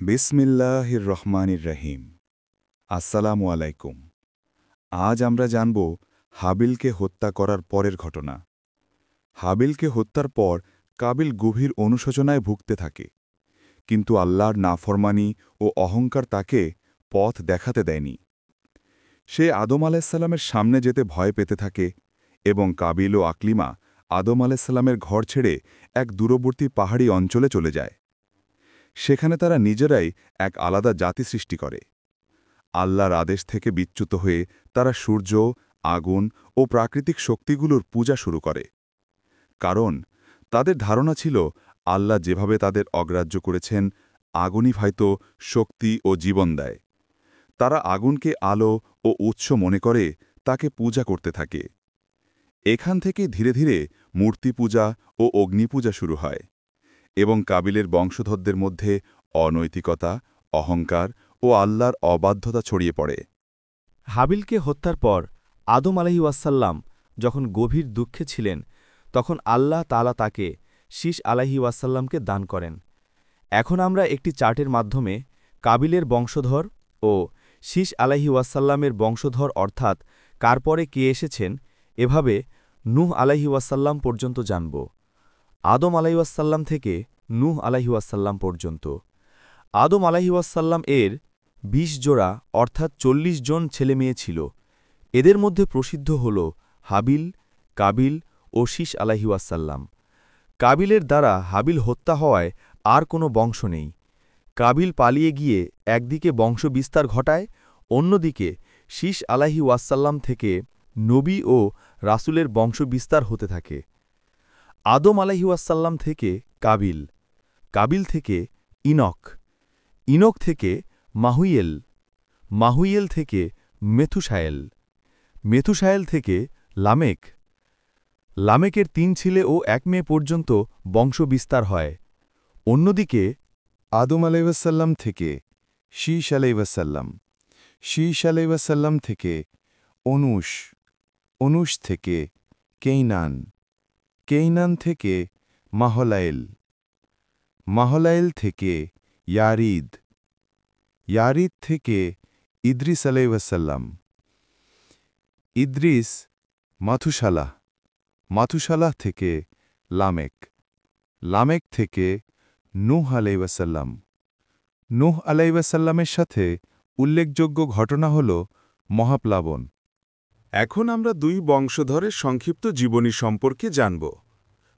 বিসমিল্লাহির রহমানির রহিম। আসসালামু আলাইকুম। আজ আমরা জানব হাবিলকে হত্যা করার পরের ঘটনা। হাবিলকে হত্যার পর কাবিল গভীর অনুশোচনায় ভুগতে থাকে, কিন্তু আল্লাহর নাফরমানি ও অহংকার তাকে পথ দেখাতে দেয়নি। সে আদম আলাইসাল্লামের সামনে যেতে ভয় পেতে থাকে এবং কাবিল ও আকলিমা আদম আলাইসাল্লামের ঘর ছেড়ে এক দূরবর্তী পাহাড়ি অঞ্চলে চলে যায়। সেখানে তারা নিজেরাই এক আলাদা জাতি সৃষ্টি করে। আল্লাহর আদেশ থেকে বিচ্যুত হয়ে তারা সূর্য, আগুন ও প্রাকৃতিক শক্তিগুলোর পূজা শুরু করে। কারণ তাদের ধারণা ছিল আল্লাহ যেভাবে তাদের অগ্রাহ্য করেছেন, আগুনই হয়তো শক্তি ও জীবন দেয়। তারা আগুনকে আলো ও উৎস মনে করে তাকে পূজা করতে থাকে। এখান থেকে ধীরে ধীরে মূর্তি পূজা ও অগ্নিপূজা শুরু হয় এবং কাবিলের বংশধরদের মধ্যে অনৈতিকতা, অহংকার ও আল্লাহর অবাধ্যতা ছড়িয়ে পড়ে। হাবিলকে হত্যার পর আদম আলাইহিওয়াসাল্লাম যখন গভীর দুঃখে ছিলেন, তখন আল্লাহ তাআলা তাকে শীস আলাইহিওয়াসাল্লামকে দান করেন। এখন আমরা একটি চার্টের মাধ্যমে কাবিলের বংশধর ও শীস আলাইহিওয়াসাল্লামের বংশধর অর্থাৎ কার পরে কে এসেছেন, এভাবে নূহ আলাইহিওয়াসাল্লাম পর্যন্ত জানব। আদম আলাইহিওয়াসাল্লাম থেকে নূহ আলাইহিওয়াসাল্লাম পর্যন্ত। আদম আলাইহিওয়াসাল্লাম এর ২০ জোড়া অর্থাৎ ৪০ জন ছেলেমেয়ে ছিল। এদের মধ্যে প্রসিদ্ধ হল হাবিল, কাবিল ও শীস আলাইহিওয়াসাল্লাম। কাবিলের দ্বারা হাবিল হত্যা হওয়ায় আর কোনো বংশ নেই। কাবিল পালিয়ে গিয়ে একদিকে বংশ বিস্তার ঘটায়, অন্যদিকে শীস আলাইহিওয়াসাল্লাম থেকে নবী ও রাসূলের বংশ বিস্তার হতে থাকে। আদম আলাইহিওয়াসাল্লাম থেকে কাবিল, কাবিল থেকে ইনক, ইনক থেকে মাহুইয়েল, মাহুইয়েল থেকে মেথুসায়েল, মেথুসায়েল থেকে লামেক, লামেকের ৩ ছেলে ও ১ মেয়ে পর্যন্ত বংশ বিস্তার হয়। অন্যদিকে আদম আলাইহিওয়াসাল্লাম থেকে শীস আলাইহিওয়াসাল্লাম, শীস আলাইহিওয়াসাল্লাম থেকে অনুশ, অনুশ থেকে কেইনান, কেইনান থেকে মাহলায়েল, মাহলায়েল থেকে ইয়ারিদ, ইয়ারিদ থেকে ইদ্রিস আলাইহিওয়াসাল্লাম, ইদ্রিস মাথুসালাহ, মাথুসালাহ থেকে লামেক, লামেক থেকে নূহ আলাইহিওয়াসাল্লাম। নূহ আলাইহিওয়াসাল্লামের সাথে উল্লেখযোগ্য ঘটনা হল মহাপ্লাবন। এখন আমরা দুই বংশধরের সংক্ষিপ্ত জীবনী সম্পর্কে জানব।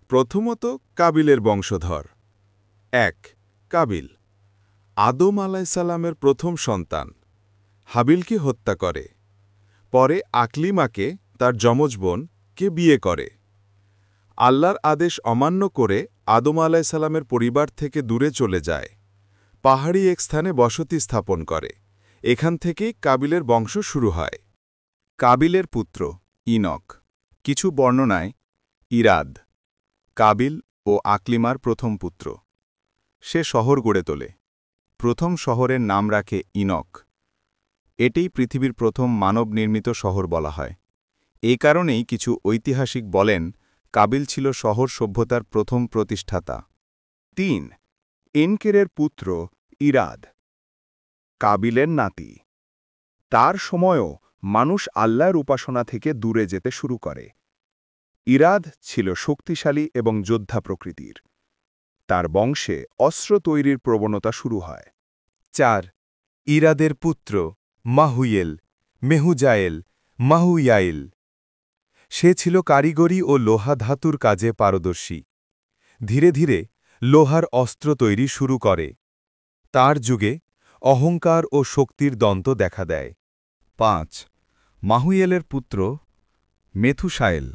প্রথমত কাবিলের বংশধর। ১. কাবিল আদম আলাইসাল্লামের প্রথম সন্তান। হাবিলকে হত্যা করে। পরে আকলিমাকে, তার যমজ বোনকে বিয়ে করে। আল্লাহর আদেশ অমান্য করে আদম আলাইসাল্লামের পরিবার থেকে দূরে চলে যায়। পাহাড়ি এক স্থানে বসতি স্থাপন করে। এখান থেকেই কাবিলের বংশ শুরু হয়। কাবিলের পুত্র ইনক। কিছু বর্ণনায় ইরাদ, কাবিল ও আকলিমার প্রথম পুত্র। সে শহর গড়ে তোলে। প্রথম শহরের নাম রাখে ইনক। এটিই পৃথিবীর প্রথম মানব নির্মিত শহর বলা হয়। এই কারণেই কিছু ঐতিহাসিক বলেন কাবিল ছিল শহর সভ্যতার প্রথম প্রতিষ্ঠাতা। ৩. এনকেরের পুত্র ইরাদ, কাবিলের নাতি। তার সময়ও মানুষ আল্লাহর উপাসনা থেকে দূরে যেতে শুরু করে। ইরাদ ছিল শক্তিশালী এবং যোদ্ধা প্রকৃতির। তার বংশে অস্ত্র তৈরির প্রবণতা শুরু হয়। ৪. ইরাদের পুত্র মাহুইয়েল, মেহুজায়েল, মাহুয়াইল। সে ছিল কারিগরি ও লোহা ধাতুর কাজে পারদর্শী। ধীরে ধীরে লোহার অস্ত্র তৈরি শুরু করে। তার যুগে অহংকার ও শক্তির দ্বন্দ্ব দেখা দেয়। ৫. মাহুইয়েলের পুত্র মেথুসায়েল,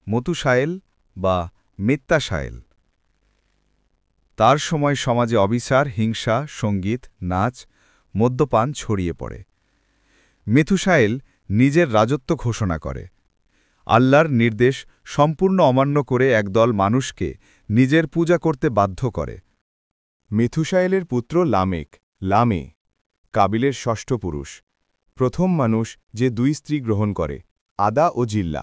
মতুসায়েল বা মেত্তাসায়েল। তার সময় সমাজে অবিচার, হিংসা, সঙ্গীত, নাচ, মদ্যপান ছড়িয়ে পড়ে। মেথুসায়েল নিজের রাজত্ব ঘোষণা করে। আল্লাহর নির্দেশ সম্পূর্ণ অমান্য করে একদল মানুষকে নিজের পূজা করতে বাধ্য করে। মেথুসায়েলের পুত্র লামেক, লামে, কাবিলের ষষ্ঠ পুরুষ। প্রথম মানুষ যে 2 স্ত্রী গ্রহণ করে, আদা ও জিল্লা।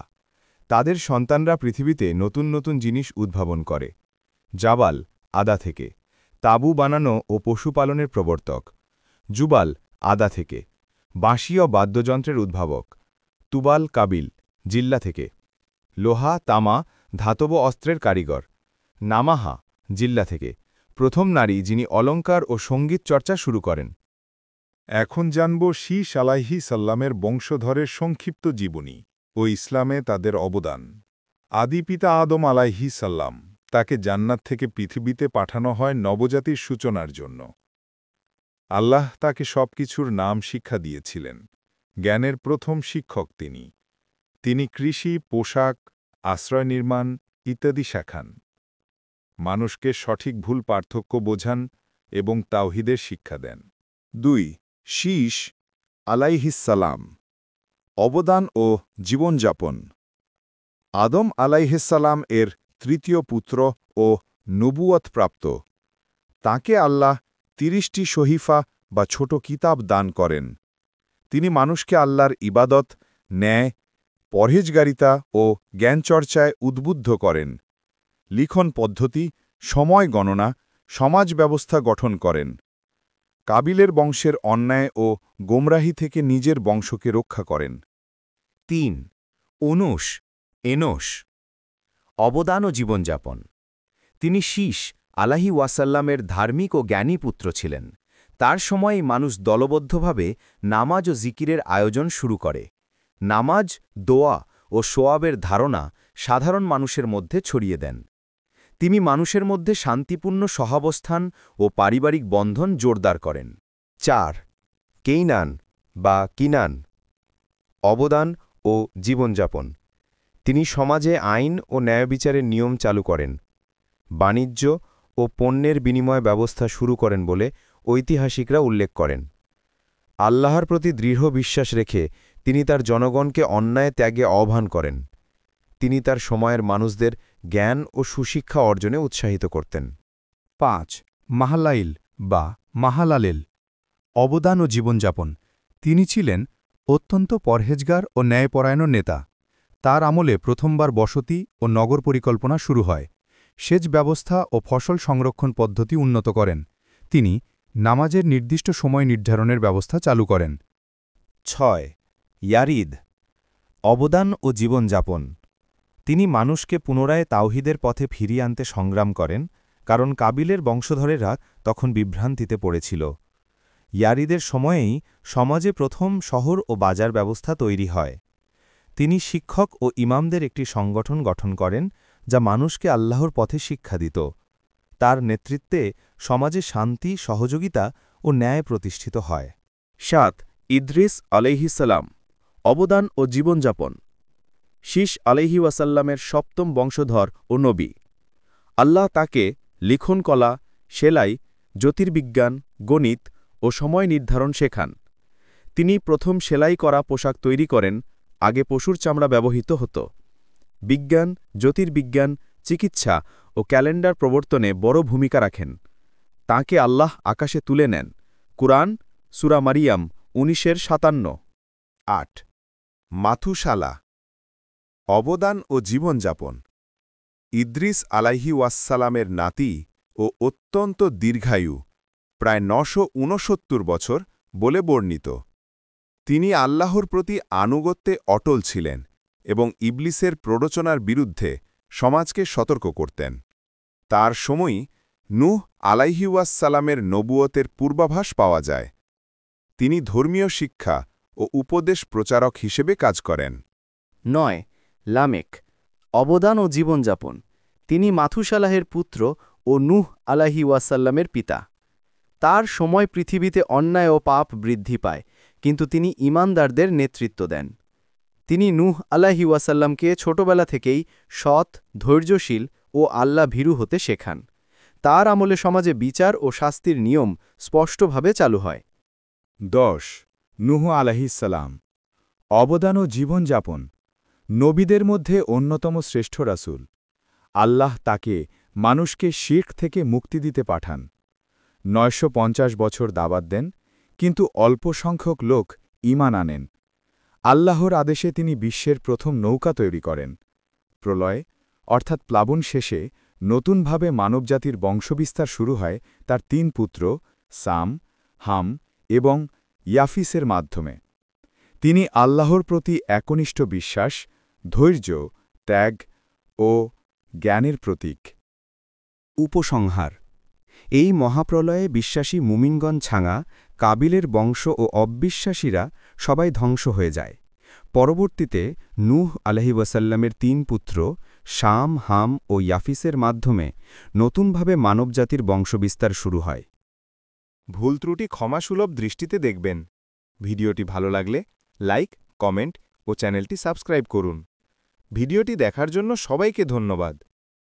তাদের সন্তানরা পৃথিবীতে নতুন নতুন জিনিস উদ্ভাবন করে। জাবাল, আদা থেকে। তাঁবু বানানো ও পশুপালনের প্রবর্তক। জুবাল, আদা থেকে। বাঁশি ও বাদ্যযন্ত্রের উদ্ভাবক। তুবাল কাবিল, জিল্লা থেকে। লোহা, তামা, ধাতব অস্ত্রের কারিগর। নামাহা, জিল্লা থেকে। প্রথম নারী যিনি অলঙ্কার ও সঙ্গীত চর্চা শুরু করেন। এখন জানব শীশ আলাইহিস সাল্লামের বংশধরের সংক্ষিপ্ত জীবনী ও ইসলামে তাদের অবদান। আদিপিতা আদম আলাইহিস সাল্লাম, তাকে জান্নাত থেকে পৃথিবীতে পাঠানো হয় নবজাতির সূচনার জন্য। আল্লাহ তাকে সবকিছুর নাম শিক্ষা দিয়েছিলেন। জ্ঞানের প্রথম শিক্ষক তিনি। তিনি কৃষি, পোশাক, আশ্রয় নির্মাণ ইত্যাদি শেখান। মানুষকে সঠিক ভুল পার্থক্য বোঝান এবং তাওহীদের শিক্ষা দেন। 2. শীশ আলাইহিসসালাম, অবদান ও জীবনযাপন। আদম আলাইহিসসালাম এর তৃতীয় পুত্র ও নবুয়ত প্রাপ্ত। তাকে আল্লাহ 30টি শহীফা বা ছোট কিতাব দান করেন। তিনি মানুষকে আল্লাহর ইবাদত, ন্যায়, পরহেজগারিতা ও জ্ঞানচর্চায় উদ্বুদ্ধ করেন। লিখন পদ্ধতি, সময় গণনা, সমাজ ব্যবস্থা গঠন করেন। কাবিলের বংশের অন্যায় ও গোমরাহি থেকে নিজের বংশকে রক্ষা করেন। 3. অনুস, এনোস, অবদান ও জীবনযাপন। তিনি শীশ আলাহি ওয়াসাল্লামের ধার্মিক ও জ্ঞানী পুত্র ছিলেন। তার সময়েই মানুষ দলবদ্ধভাবে নামাজ ও জিকিরের আয়োজন শুরু করে। নামাজ, দোয়া ও সোয়াবের ধারণা সাধারণ মানুষের মধ্যে ছড়িয়ে দেন। তিনি মানুষের মধ্যে শান্তিপূর্ণ সহাবস্থান ও পারিবারিক বন্ধন জোরদার করেন। 4. কেইনান বা কিনান, অবদান ও জীবনযাপন। তিনি সমাজে আইন ও ন্যায়বিচারের নিয়ম চালু করেন। বাণিজ্য ও পণ্যের বিনিময় ব্যবস্থা শুরু করেন বলে ঐতিহাসিকরা উল্লেখ করেন। আল্লাহর প্রতি দৃঢ় বিশ্বাস রেখে তিনি তার জনগণকে অন্যায় ত্যাগে আহ্বান করেন। তিনি তার সময়ের মানুষদের জ্ঞান ও সুশিক্ষা অর্জনে উৎসাহিত করতেন। 5. মাহালাইল বা মাহালালেল, অবদান ও জীবনযাপন। তিনি ছিলেন অত্যন্ত পরহেজগার ও ন্যায়পরায়ণ নেতা। তার আমলে প্রথমবার বসতি ও নগর পরিকল্পনা শুরু হয়। সেচ ব্যবস্থা ও ফসল সংরক্ষণ পদ্ধতি উন্নত করেন। তিনি নামাজের নির্দিষ্ট সময় নির্ধারণের ব্যবস্থা চালু করেন। 6. ইয়ারিদ, অবদান ও জীবনযাপন। তিনি মানুষকে পুনরায় তাওহীদের পথে ফিরিয়ে আনতে সংগ্রাম করেন, কারণ কাবিলের বংশধরেরা তখন বিভ্রান্তিতে পড়েছিল। ইয়ারিদের সময়েই সমাজে প্রথম শহর ও বাজার ব্যবস্থা তৈরি হয়। তিনি শিক্ষক ও ইমামদের একটি সংগঠন গঠন করেন, যা মানুষকে আল্লাহর পথে শিক্ষা দিত। তার নেতৃত্বে সমাজে শান্তি, সহযোগিতা ও ন্যায় প্রতিষ্ঠিত হয়। 7. ইদ্রিস আলাইহিসসালাম, অবদান ও জীবনযাপন। শীশ আলাইহি ওয়াসাল্লামের সপ্তম বংশধর ও নবী। আল্লাহ তাকে লিখনকলা, সেলাই, জ্যোতির্বিজ্ঞান, গণিত ও সময় নির্ধারণ শেখান। তিনি প্রথম সেলাই করা পোশাক তৈরি করেন, আগে পশুর চামড়া ব্যবহৃত হতো। বিজ্ঞান, জ্যোতির্বিজ্ঞান, চিকিৎসা ও ক্যালেন্ডার প্রবর্তনে বড় ভূমিকা রাখেন। তাঁকে আল্লাহ আকাশে তুলে নেন। কুরআন, সূরা মারিয়াম 19-57। 8. মাথুশালা, অবদান ও জীবনযাপন। ইদ্রিস আলাইহি ওয়াসসালামের নাতি ও অত্যন্ত দীর্ঘায়ু, প্রায় 969 বছর বলে বর্ণিত। তিনি আল্লাহর প্রতি আনুগত্যে অটল ছিলেন এবং ইবলিসের প্ররোচনার বিরুদ্ধে সমাজকে সতর্ক করতেন। তার সময়ই নূহ আলাইহি ওয়াসসালামের নবুয়তের পূর্বাভাস পাওয়া যায়। তিনি ধর্মীয় শিক্ষা ও উপদেশ প্রচারক হিসেবে কাজ করেন। 9. লামেক, অবদান ও জীবনযাপন। তিনি মাথুসালাহের পুত্র ও নূহ আলাইহি ওয়াসাল্লামের পিতা। তার সময় পৃথিবীতে অন্যায় ও পাপ বৃদ্ধি পায়, কিন্তু তিনি ঈমানদারদের নেতৃত্ব দেন। তিনি নূহ আলাইহি ওয়াসাল্লামকে ছোটবেলা থেকেই সৎ, ধৈর্যশীল ও আল্লাহ ভীরু হতে শেখান। তার আমলে সমাজে বিচার ও শাস্তির নিয়ম স্পষ্টভাবে চালু হয়। 10. নূহ আলাইহিসসালাম, অবদান ও জীবনযাপন। নবীদের মধ্যে অন্যতম শ্রেষ্ঠ রাসূল। আল্লাহ তাকে মানুষকে শিরক থেকে মুক্তি দিতে পাঠান। 950 বছর দাওয়াত দেন, কিন্তু অল্প সংখ্যক লোক ঈমান আনেন। আল্লাহর আদেশে তিনি বিশ্বের প্রথম নৌকা তৈরি করেন। প্রলয় অর্থাৎ প্লাবন শেষে নতুনভাবে মানবজাতির বংশবিস্তার শুরু হয় তার ৩ পুত্র সাম, হাম এবং ইয়াফিসের মাধ্যমে। তিনি আল্লাহর প্রতি একনিষ্ঠ বিশ্বাস, ধৈর্য, ত্যাগ ও জ্ঞানের প্রতীক। উপসংহার এই মহাপ্রলয়ে বিশ্বাসী মুমিনগণ ছাঙা কাবিলের বংশ ও অবিশ্বাসীরা সবাই ধ্বংস হয়ে যায়। পরবর্তীতে নূহ আলাইহিওয়াসাল্লামের ৩ পুত্র শাম, হাম ও ইয়াফিসের মাধ্যমে নতুনভাবে মানবজাতির বংশবিস্তার শুরু হয়। ভুল ত্রুটি ক্ষমাসুলভ দৃষ্টিতে দেখবেন। ভিডিওটি ভালো লাগলে লাইক, কমেন্ট ও চ্যানেলটি সাবস্ক্রাইব করুন। ভিডিওটি দেখার জন্য সবাইকে ধন্যবাদ।